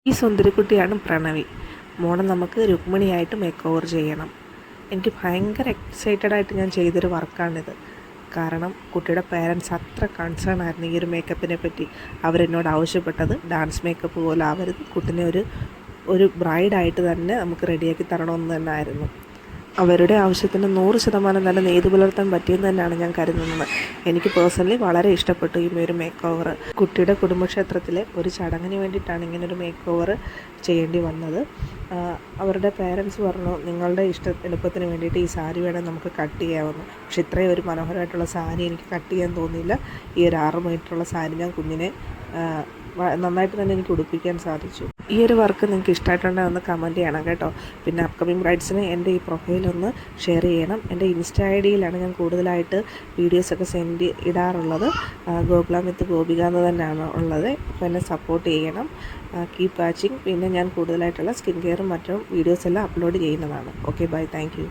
ഈ സുന്ദരിക്കുട്ടിയാണ് പ്രണവി. മോളെ നമുക്ക് രുക്മിണിയായിട്ട് മേക്ക് ഓവർ ചെയ്യണം. എനിക്ക് ഭയങ്കര എക്സൈറ്റഡ് ആയിട്ട് ഞാൻ ചെയ്തൊരു വർക്കാണിത്. കാരണം കുട്ടിയുടെ പേരൻസ് അത്ര കൺസേൺ ആയിരുന്നു ഈ ഒരു മേക്കപ്പിനെ പറ്റി. അവരെന്നോട് ആവശ്യപ്പെട്ടത് ഡാൻസ് മേക്കപ്പ് പോലെ ആവരുത്, കുട്ടിനെ ഒരു ബ്രൈഡായിട്ട് തന്നെ നമുക്ക് റെഡിയാക്കി തരണമെന്ന് തന്നെ ആയിരുന്നു. അവരുടെ ആവശ്യത്തിന് 100% തന്നെ നെയ്തു പുലർത്താൻ പറ്റിയെന്ന് തന്നെയാണ് ഞാൻ കരുതുന്നത്. എനിക്ക് പേഴ്സണലി വളരെ ഇഷ്ടപ്പെട്ടു ഈ ഒരു മേക്ക് ഓവർ. കുട്ടിയുടെ കുടുംബക്ഷേത്രത്തിലെ ഒരു ചടങ്ങിന് വേണ്ടിയിട്ടാണ് ഇങ്ങനൊരു മേക്ക് ഓവർ ചെയ്യേണ്ടി വന്നത്. അവരുടെ പേരൻസ് പറഞ്ഞു, നിങ്ങളുടെ എളുപ്പത്തിന് വേണ്ടിയിട്ട് ഈ സാരി വേണേൽ നമുക്ക് കട്ട് ചെയ്യാമെന്ന്. പക്ഷെ ഇത്രയും ഒരു മനോഹരമായിട്ടുള്ള സാരി എനിക്ക് കട്ട് ചെയ്യാൻ തോന്നിയില്ല. ഈ ഒരു 6 മീറ്ററുള്ള സാരി ഞാൻ കുഞ്ഞിനെ നന്നായിട്ട് തന്നെ എനിക്ക് ഉടുപ്പിക്കാൻ സാധിച്ചു. ഈ ഒരു വർക്ക് നിങ്ങൾക്ക് ഇഷ്ടമായിട്ടുണ്ടെങ്കിൽ ഒന്ന് കമൻറ്റ് ചെയ്യണം കേട്ടോ. പിന്നെ അപ്കമിങ് ബ്രൈഡ്സിന് എൻ്റെ ഈ പ്രൊഫൈലൊന്ന് ഷെയർ ചെയ്യണം. എൻ്റെ ഇൻസ്റ്റാ ഐഡിയിലാണ് ഞാൻ കൂടുതലായിട്ട് വീഡിയോസൊക്കെ ഇടാറുള്ളത്. ഗോകുലം വിത്ത് ഗോപിക എന്ന് തന്നെയാണ് ഉള്ളത്. അപ്പോൾ എന്നെ സപ്പോർട്ട് ചെയ്യണം. Keep watching. പിന്നെ ഞാൻ കൂടുതലായിട്ടുള്ള സ്കിൻ കെയറും മറ്റും വീഡിയോസ് എല്ലാം അപ്ലോഡ് ചെയ്യുന്നതാണ്. Okay, bye, thank U.